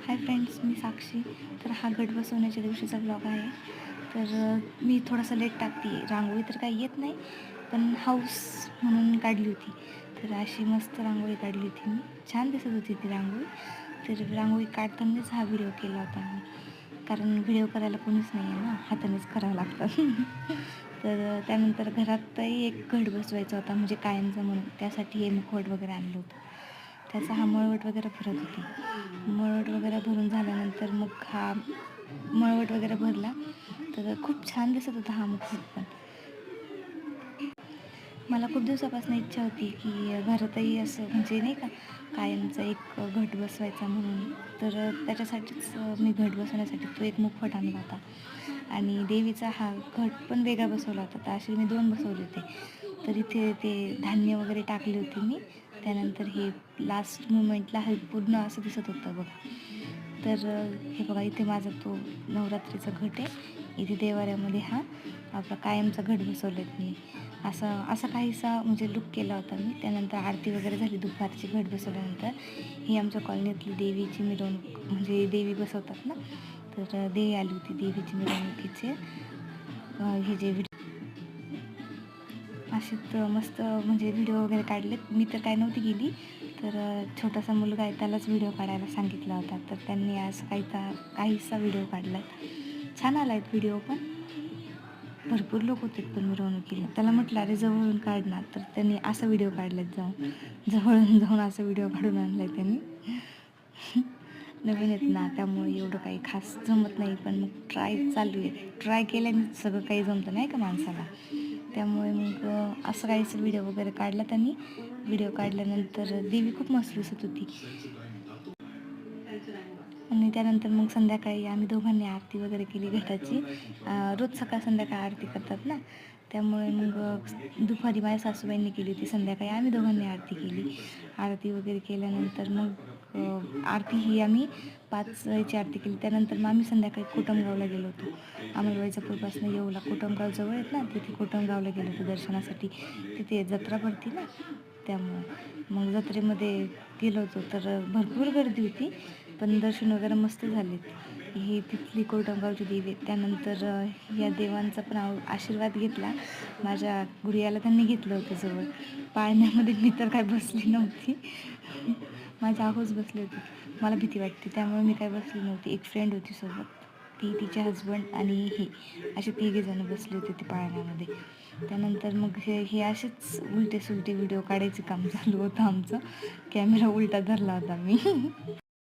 Hi friends, मी साक्षी. तर हा गट बसवण्याच्या दिवशीचा ब्लॉग आहे. तर मी थोडासा लेट टाकते आहे. रांगोळी तर काही येत नाही, पण हाऊस म्हणून काढली होती. तर अशी मस्त रांगोळी काढली होती मी. छान दिसत होती ती रांगोळी. तर रांगोळी काढतानाच हा व्हिडिओ केला होता मी, कारण व्हिडिओ करायला कोणीच नाही आहे ना, हातानेच करावं लागतं. तर त्यानंतर घरातही एक घट बसवायचा होता, म्हणजे कायमचा म्हणून. त्यासाठी हे मुखवट वगैरे आणलं होतं. त्याचा हा मळवट वगैरे भरत होती. मळवट वगैरे भरून झाल्यानंतर मग हा मळवट वगैरे भरला. तर खूप छान दिसत होता हा मुखवट पण. मला खूप दिवसापासून इच्छा होती की घरातही असं म्हणजे नाही का कायमचा एक घट बसवायचा म्हणून. तर त्याच्यासाठीच मी घट बसवण्यासाठी तो एक मुखवट आणला होता. आणि देवीचा हा घट पण वेगळा बसवला होता. तर असे मी 2 बसवले होते. तर इथे ते धान्य वगैरे टाकले होते मी. त्यानंतर हे लास्ट मुमेंटला हे पूर्ण असं दिसत होतं बघा. तर हे बघा, इथे माझा तो नवरात्रीचा घट आहे. इथे देवाऱ्यामध्ये हा आपला कायमचा घट बसवलेत मी. असा काहीसा म्हणजे लुक केला होता मी. त्यानंतर आरती वगैरे झाली दुपारची घट बसवल्यानंतर. ही आमच्या कॉलनीतली देवीची मिरवणूक, म्हणजे देवी बसवतात ना, तर देवी आली होती. देवीची मिरवणुकीचे हे जे असेच मस्त म्हणजे व्हिडिओ वगैरे काढलेत. मी तर काय नव्हती गेली. तर छोटासा मुलगा आहे, त्यालाच व्हिडिओ काढायला सांगितला होता. तर त्यांनी आज काहीसा व्हिडिओ काढला आहे. छान आला आहे व्हिडिओ पण. भरपूर लोक होते पण मिरवणुकीला. त्याला म्हटलं अरे जवळून काढणार, तर त्यांनी असा व्हिडिओ काढलात जवळून जाऊन असा व्हिडिओ काढून आणला आहे त्यांनी. नवीन आहेत ना, त्यामुळे एवढं काही खास जमत नाही, पण मग ट्राय चालू आहे. ट्राय केल्याने सगळं काही जमतं नाही का माणसाला. त्यामुळे मग असं काहीच व्हिडिओ वगैरे काढला त्यांनी. व्हिडिओ काढल्यानंतर देवी खूप मस्त दिसत होती. आणि त्यानंतर मग संध्याकाळी आम्ही दोघांनी आरती वगैरे केली घटाची. रोज सकाळ संध्याकाळ आरती करतात ना, त्यामुळे मग दुपारी माझ्या सासूबाईंनी केली होती, संध्याकाळी आम्ही दोघांनी आरती केली. आरती वगैरे केल्यानंतर मग आरती ही आम्ही 5 वेळची आरती केली. त्यानंतर मग आम्ही संध्याकाळी कोटमगावला गेलो होतो. आम्हाला वैजापूरपासून येऊला कोटमगाव जवळ आहेत ना, तिथे कोटमगावला गेलो होतो दर्शनासाठी. तिथे जत्रा भरती ना, त्यामुळं मग जत्रेमध्ये गेलो होतो. तर भरपूर गर्दी होती, पण दर्शन वगैरे मस्त झाले. ही तिथली कोटमगावची देवी. त्यानंतर या देवांचा पण आशीर्वाद घेतला. माझ्या गुडियाला त्यांनी घेतलं होतं जवळ. पाळण्यामध्ये मी तर काय बसली नव्हती. माझ्या आहोस बसले होते. मला भीती वाटते, त्यामुळे मी काय बसली नव्हती. एक फ्रेंड होती सोबत, ती, तिचे हजबंड आणि हे असे 3 जण बसले होते ते पाळण्यामध्ये. त्यानंतर मग हे असेच उलटे सुलटे व्हिडिओ काढायचं काम चालू होतं आमचं. कॅमेरा उलटा धरला होता मी.